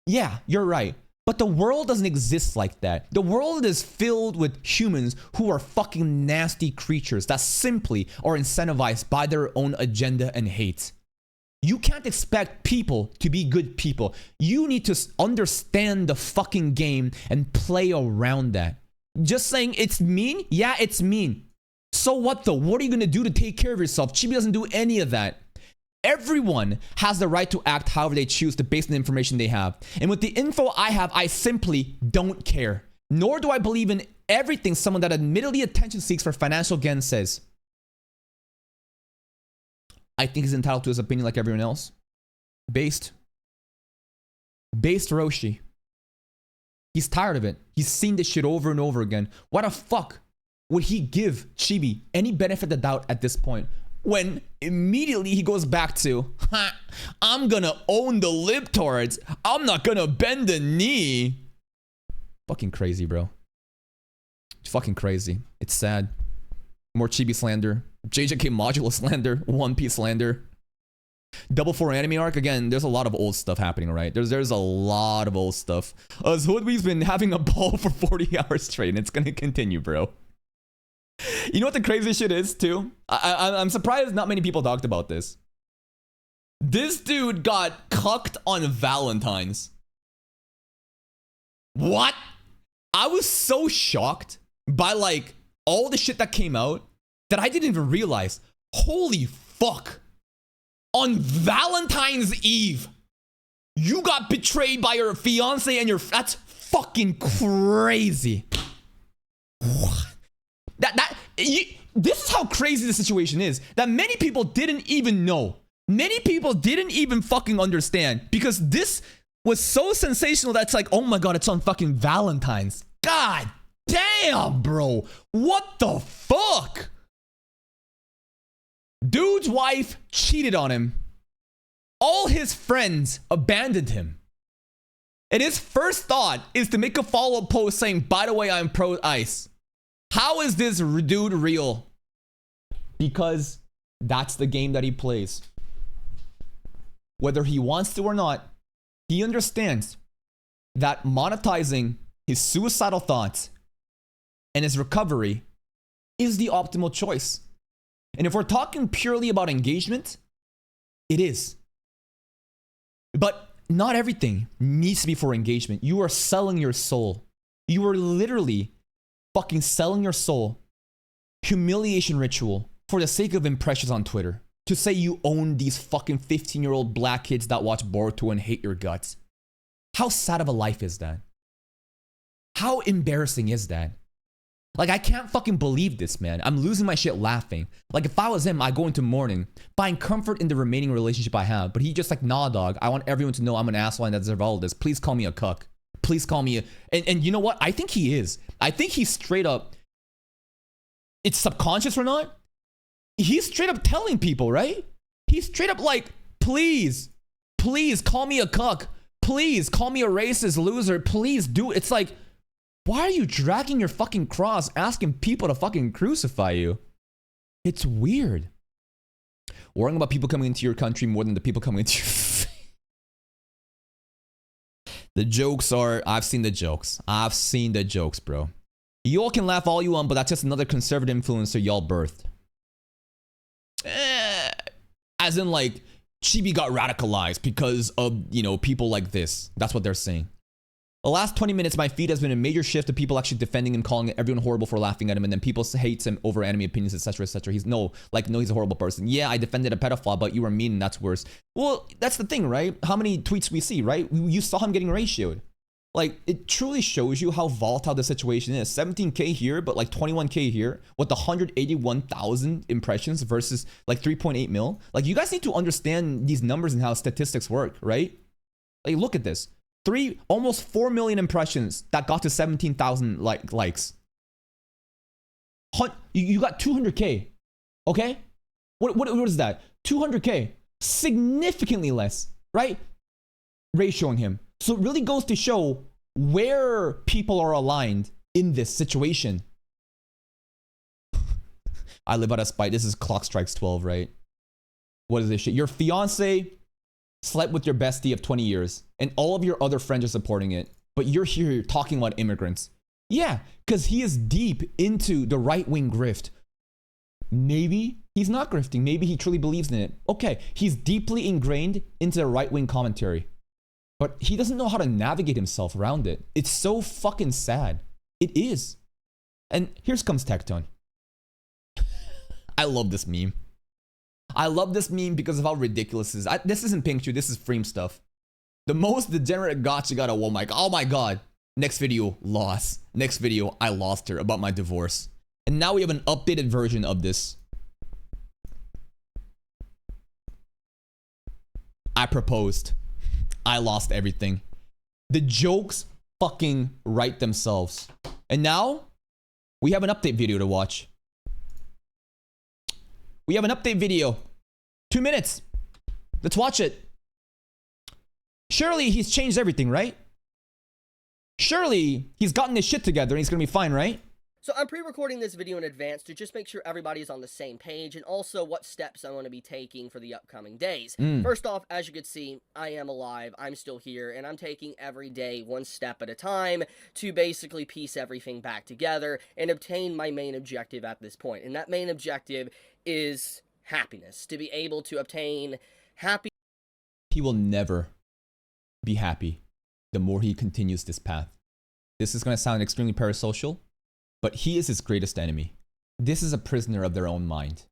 Yeah, you're right. But the world doesn't exist like that. The world is filled with humans who are fucking nasty creatures that simply are incentivized by their own agenda and hate. You can't expect people to be good people. You need to understand the fucking game and play around that. Just saying it's mean? Yeah, it's mean. So what though? What are you gonna do to take care of yourself? Chibi doesn't do any of that. Everyone has the right to act however they choose to based on the information they have. And with the info I have, I simply don't care. Nor do I believe in everything someone that admittedly attention seeks for financial gain says. I think he's entitled to his opinion like everyone else. Based Roshi. He's tired of it. He's seen this shit over and over again. Why the fuck would he give Chibi any benefit of the doubt at this point? When immediately he goes back to, I'm gonna own the libtards. I'm not gonna bend the knee. Fucking crazy, bro. It's fucking crazy. It's sad. More Chibi slander. JJK Modula slander. One Piece slander. Double 4 anime arc. Again, there's a lot of old stuff happening, right? There's a lot of old stuff. Hoodwee's been having a ball for 40 hours straight, and it's gonna continue, bro. You know what the craziest shit is, too? I'm surprised not many people talked about this. This dude got cucked on Valentine's. What? I was so shocked by, like, all the shit that came out that I didn't even realize. Holy fuck. On Valentine's Eve, you got betrayed by your fiance and your... That's fucking crazy. What? This is how crazy the situation is. That many people didn't even know. Many people didn't even fucking understand. Because this was so sensational that it's like, oh my god, it's on fucking Valentine's. God damn, bro. What the fuck? Dude's wife cheated on him. All his friends abandoned him. And his first thought is to make a follow-up post saying, by the way, I'm pro ice. How is this dude real? Because that's the game that he plays. Whether he wants to or not, he understands that monetizing his suicidal thoughts and his recovery is the optimal choice. And if we're talking purely about engagement, it is. But not everything needs to be for engagement. You are selling your soul. You are literally fucking selling your soul. Humiliation ritual for the sake of impressions on Twitter. To say you own these fucking 15-year-old black kids that watch Boruto and hate your guts. How sad of a life is that? How embarrassing is that? Like, I can't fucking believe this, man. I'm losing my shit laughing. Like, if I was him, I'd go into mourning, find comfort in the remaining relationship I have. But he just like, nah, dog. I want everyone to know I'm an asshole and I deserve all of this. Please call me a cuck. Please call me a... And you know what? I think he is. I think he's straight up... It's subconscious or not? He's straight up telling people, right? He's straight up like, please call me a cuck. Please call me a racist loser. Please do it. It's like... Why are you dragging your fucking cross asking people to fucking crucify you? It's weird. Worrying about people coming into your country more than the people coming into your... The jokes are... I've seen the jokes. I've seen the jokes, bro. You all can laugh all you want, but that's just another conservative influencer y'all birthed. As in, like, Chibi got radicalized because of, you know, people like this. That's what they're saying. The last 20 minutes, my feed has been a major shift to people actually defending him, calling everyone horrible for laughing at him, and then people hate him over anime opinions, etc., etc. He's no, he's a horrible person. Yeah, I defended a pedophile, but you were mean, and that's worse. Well, that's the thing, right? How many tweets we see, right? You saw him getting ratioed. Like, it truly shows you how volatile the situation is. 17K here, but like 21K here, with 181,000 impressions versus like 3.8 mil. Like, you guys need to understand these numbers and how statistics work, right? Like, look at this. Almost 4 million impressions that got to 17,000 likes. You got 200K, okay? What is that? 200K, significantly less, right? Ratioing him. So it really goes to show where people are aligned in this situation. I live out of spite. This is Clock Strikes 12, right? What is this shit? Your fiance slept with your bestie of 20 years and all of your other friends are supporting it, but you're here talking about immigrants. Yeah, because he is deep into the right-wing grift. Maybe he's not grifting. Maybe he truly believes in it. Okay, he's deeply ingrained into the right-wing commentary, but he doesn't know how to navigate himself around it. It's so fucking sad. It is. And here comes Tectone. I love this meme. I love this meme because of how ridiculous it is. This isn't Pink Shoe, this is Frame stuff. The most degenerate gotcha got a oh my god. Next video, loss. Next video, I lost her about my divorce. And now we have an updated version of this. I proposed. I lost everything. The jokes fucking write themselves. And now we have an update video to watch. We have an update video. 2 minutes. Let's watch it. Surely he's changed everything, right? Surely he's gotten his shit together and he's gonna be fine, right? So I'm pre-recording this video in advance to just make sure everybody's on the same page, and also what steps I'm going to be taking for the upcoming days. First off, as you can see, I am alive, I'm still here, and I'm taking every day one step at a time to basically piece everything back together and obtain my main objective at this point. And that main objective is happiness. To be able to obtain happiness. He will never be happy the more he continues this path. This is going to sound extremely parasocial, but he is his greatest enemy. This is a prisoner of their own mind.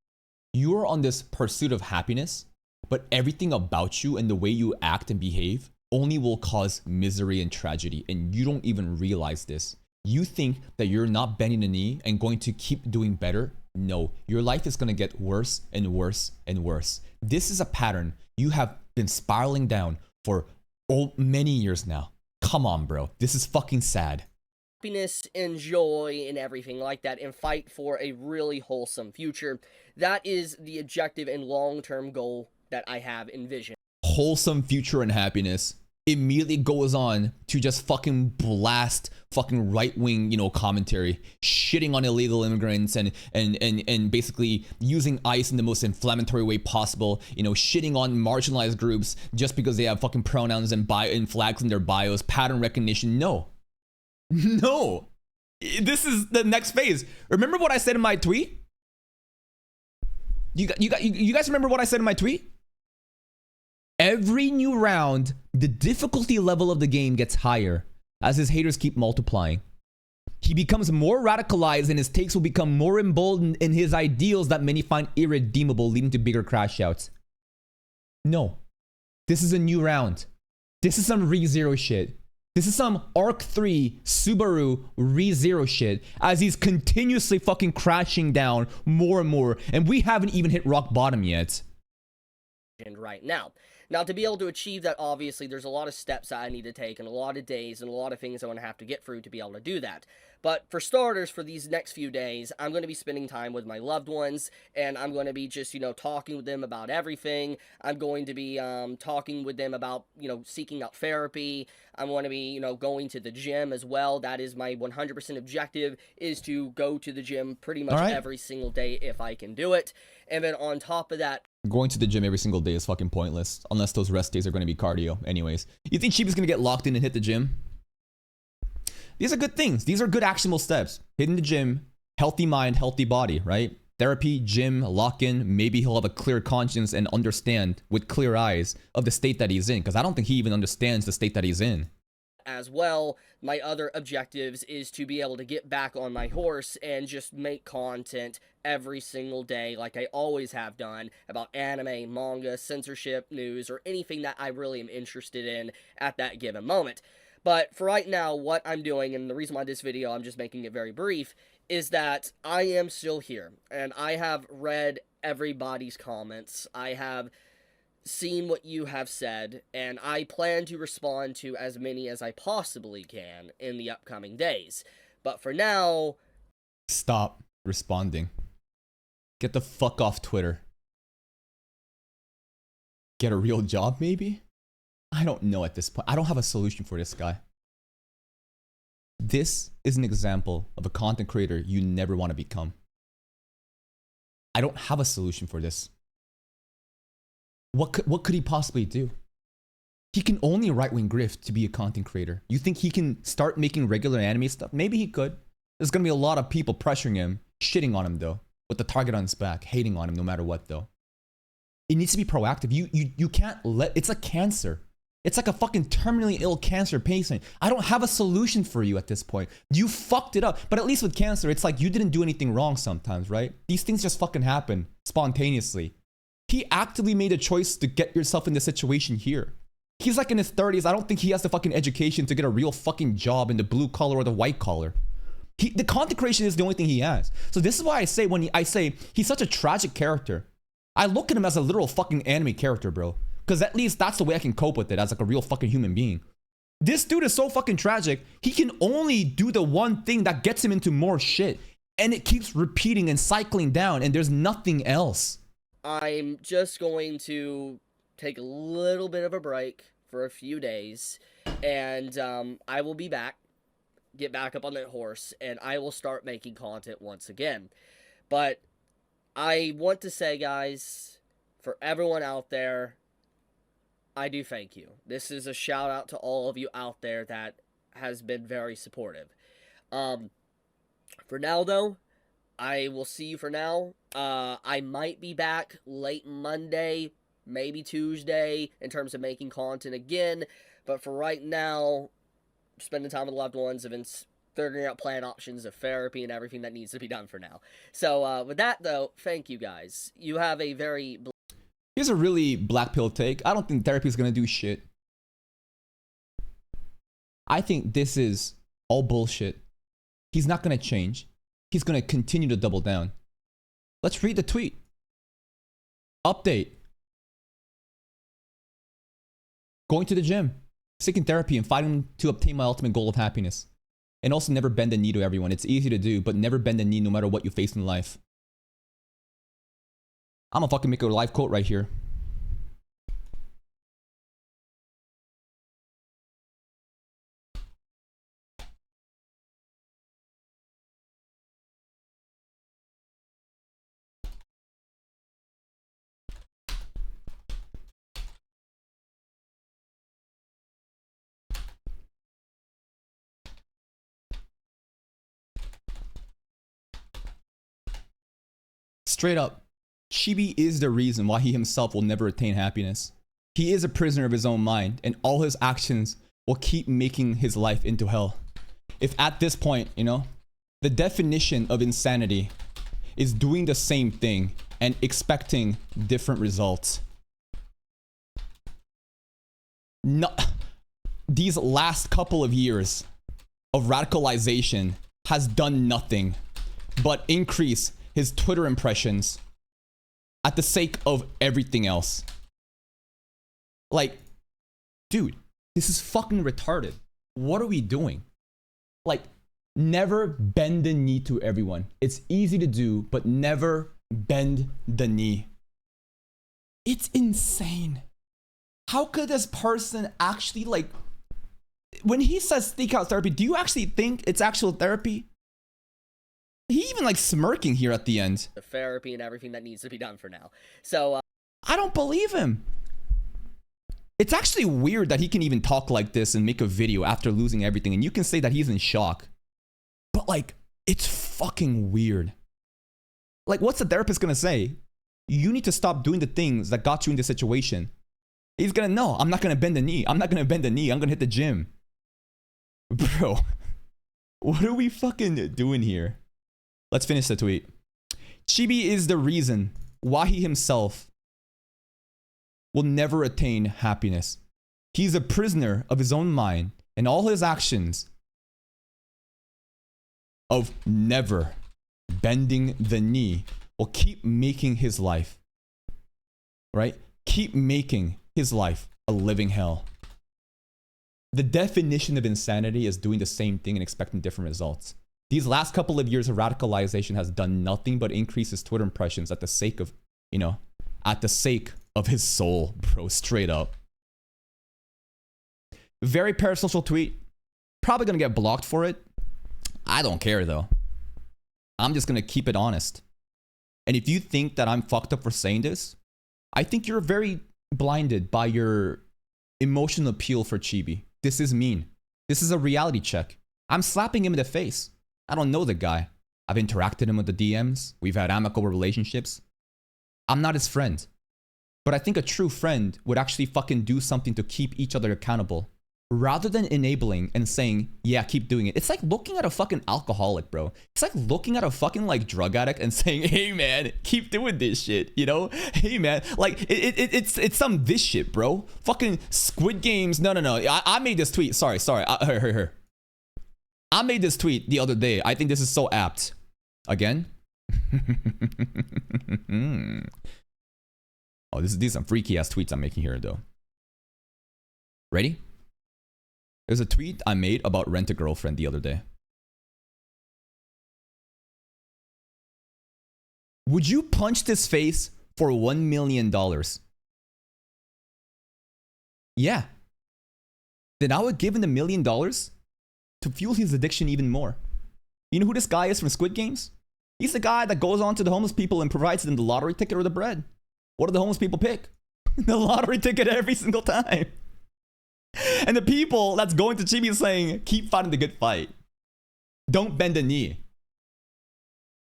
You are on this pursuit of happiness, but everything about you and the way you act and behave only will cause misery and tragedy, and you don't even realize this. You think that you're not bending the knee and going to keep doing better. No, your life is going to get worse and worse and worse. This is a pattern you have been spiraling down for many years now. Come on, bro. This is fucking sad. Happiness and joy and everything like that, and fight for a really wholesome future. That is the objective and long-term goal that I have envisioned. Wholesome future and happiness immediately goes on to just fucking blast fucking right-wing, commentary, shitting on illegal immigrants and basically using ICE in the most inflammatory way possible, shitting on marginalized groups just because they have fucking pronouns and flags in their bios, pattern recognition. No, this is the next phase. Remember what I said in my tweet? You guys remember what I said in my tweet? Every new round, the difficulty level of the game gets higher as his haters keep multiplying. He becomes more radicalized and his takes will become more emboldened in his ideals that many find irredeemable, leading to bigger crash outs. No, this is a new round. This is some ReZero shit. This is some Arc 3 Subaru ReZero shit as he's continuously fucking crashing down more and more, and we haven't even hit rock bottom yet. Right now. Now, to be able to achieve that, obviously, there's a lot of steps that I need to take and a lot of days and a lot of things I'm going to have to get through to be able to do that. But for starters, for these next few days, I'm going to be spending time with my loved ones, and I'm going to be just, talking with them about everything. I'm going to be talking with them about, seeking out therapy. I'm going to be, going to the gym as well. That is my 100% objective, is to go to the gym pretty much every single day if I can do it. And then on top of that, going to the gym every single day is fucking pointless unless those rest days are going to be cardio anyways. You think Chibi's going to get locked in and hit the gym? These are good things. These are good actionable steps. Hitting the gym, healthy mind, healthy body, right? Therapy, gym, lock in. Maybe he'll have a clear conscience and understand with clear eyes of the state that he's in, because I don't think he even understands the state that he's in. As well, my other objectives is to be able to get back on my horse and just make content every single day like I always have done about anime, manga, censorship, news, or anything that I really am interested in at that given moment. But for right now, what I'm doing, and the reason why this video, I'm just making it very brief, is that I am still here, and I have read everybody's comments. I have seen what you have said, and I plan to respond to as many as I possibly can in the upcoming days. But for now, stop responding. Get the fuck off Twitter. Get a real job, maybe? I don't know at this point. I don't have a solution for this guy. This is an example of a content creator you never want to become. I don't have a solution for this. What could he possibly do? He can only right-wing grift to be a content creator. You think he can start making regular anime stuff? Maybe he could. There's going to be a lot of people pressuring him, shitting on him though, with the target on his back, hating on him no matter what though. It needs to be proactive. You can't let, it's a cancer. It's like a fucking terminally ill cancer patient. I don't have a solution for you at this point. You fucked it up. But at least with cancer, it's like you didn't do anything wrong sometimes, right? These things just fucking happen spontaneously. He actively made a choice to get yourself in this situation here. He's like in his 30s. I don't think he has the fucking education to get a real fucking job in the blue collar or the white collar. The content creation is the only thing he has. So this is why I say I say he's such a tragic character, I look at him as a literal fucking anime character, bro. Because at least that's the way I can cope with it as like a real fucking human being. This dude is so fucking tragic. He can only do the one thing that gets him into more shit. And it keeps repeating and cycling down and there's nothing else. I'm just going to take a little bit of a break for a few days, and I will be back, get back up on that horse, and I will start making content once again. But I want to say, guys, for everyone out there, I do thank you. This is a shout out to all of you out there that has been very supportive. For now, though, I will see you for now. I might be back late Monday, maybe Tuesday, in terms of making content again. But for right now, spending time with loved ones, I've been figuring out plan options of therapy and everything that needs to be done for now. So with that, though, thank you guys. You have a very... Here's a really black pill take. I don't think therapy is going to do shit. I think this is all bullshit. He's not going to change. He's going to continue to double down. Let's read the tweet. Update. Going to the gym, seeking therapy, and fighting to obtain my ultimate goal of happiness. And also never bend the knee to everyone. It's easy to do, but never bend the knee no matter what you face in life. I'm gonna fucking make a live quote right here. Straight up, Chibi is the reason why he himself will never attain happiness. He is a prisoner of his own mind, and all his actions will keep making his life into hell. If at this point, you know, the definition of insanity is doing the same thing and expecting different results. No, these last couple of years of radicalization has done nothing but increase his Twitter impressions at the sake of everything else. Like, dude, this is fucking retarded. What are we doing? Like, never bend the knee to everyone. It's easy to do, but never bend the knee. It's insane. How could this person actually, like, when he says seek out therapy, do you actually think it's actual therapy? He even like smirking here at the end. The therapy and everything that needs to be done for now. So, I don't believe him. It's actually weird that he can even talk like this and make a video after losing everything. And you can say that he's in shock. But like, it's fucking weird. Like, what's the therapist gonna say? You need to stop doing the things that got you in this situation. He's gonna, no, I'm not gonna bend the knee. I'm not gonna bend the knee. I'm gonna hit the gym. Bro, what are we fucking doing here? Let's finish the tweet. Chibi is the reason why he himself will never attain happiness. He's a prisoner of his own mind, and all his actions of never bending the knee will keep making his life, right? Keep making his life a living hell. The definition of insanity is doing the same thing and expecting different results. These last couple of years of radicalization has done nothing but increase his Twitter impressions at the sake of, you know, at the sake of his soul, bro, straight up. Very parasocial tweet. Probably gonna get blocked for it. I don't care though. I'm just gonna keep it honest. And if you think that I'm fucked up for saying this, I think you're very blinded by your emotional appeal for Chibi. This is mean. This is a reality check. I'm slapping him in the face. I don't know the guy. I've interacted him with the DMs. We've had amicable relationships. I'm not his friend. But I think a true friend would actually fucking do something to keep each other accountable. rather than enabling and saying, yeah, keep doing it. It's like looking at a fucking alcoholic, bro. It's like looking at a fucking like drug addict and saying, hey man, keep doing this shit, you know? Hey man, like it's some this shit, bro. Fucking Squid Games. No. I made this tweet. Sorry. I made this tweet the other day. I think this is so apt. Again? Oh, these are some freaky ass tweets I'm making here though. Ready? There's a tweet I made about Rent a Girlfriend the other day. Would you punch this face for $1 million? Yeah. Then I would give him $1 million to fuel his addiction even more. You know who this guy is from Squid Games? He's the guy that goes on to the homeless people and provides them the lottery ticket or the bread. What do the homeless people pick? The lottery ticket every single time. And the people that's going to Chibi is saying, keep fighting the good fight. Don't bend the knee.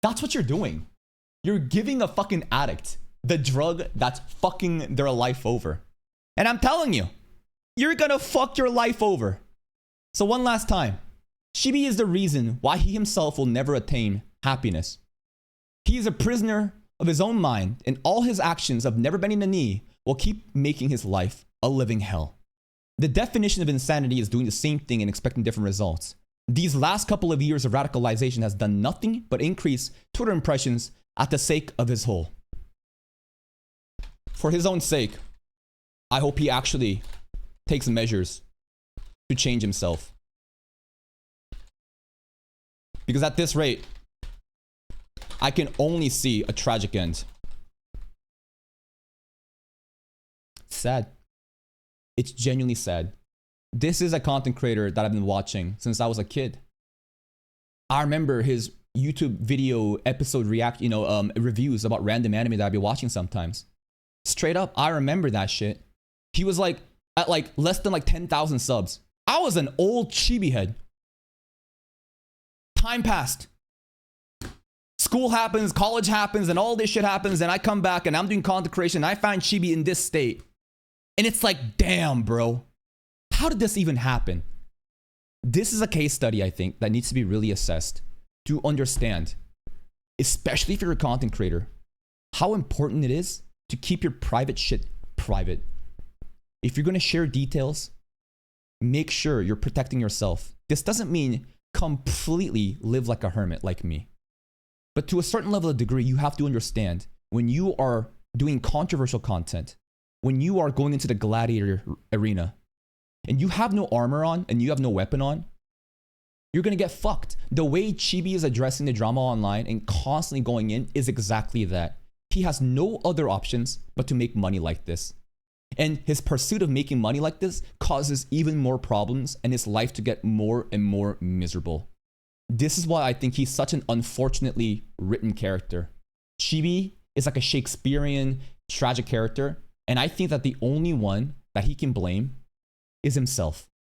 That's what you're doing. You're giving a fucking addict the drug that's fucking their life over. And I'm telling you, you're gonna fuck your life over. So one last time, Chibi is the reason why he himself will never attain happiness. He is a prisoner of his own mind, and all his actions of never bending the knee will keep making his life a living hell. The definition of insanity is doing the same thing and expecting different results. These last couple of years of radicalization has done nothing but increase Twitter impressions at the sake of his whole. For his own sake, I hope he actually takes measures to change himself. Because at this rate, I can only see a tragic end. Sad. It's genuinely sad. This is a content creator that I've been watching since I was a kid. I remember his YouTube video episode reviews about random anime that I'd be watching sometimes. Straight up, I remember that shit. He was like at like less than like 10,000 subs. I was an old Chibi head. Time passed. School happens, college happens, and all this shit happens, and I come back and I'm doing content creation and I find Chibi in this state. And it's like, damn, bro. How did this even happen? This is a case study, I think, that needs to be really assessed to understand, especially if you're a content creator, how important it is to keep your private shit private. If you're going to share details, make sure you're protecting yourself. This doesn't mean completely live like a hermit like me. But to a certain level of degree, you have to understand when you are doing controversial content, when you are going into the gladiator arena, and you have no armor on and you have no weapon on, you're going to get fucked. The way Chibi is addressing the drama online and constantly going in is exactly that. He has no other options but to make money like this. And his pursuit of making money like this causes even more problems and his life to get more and more miserable. This is why I think he's such an unfortunately written character. Chibi is like a Shakespearean tragic character, and I think that the only one that he can blame is himself.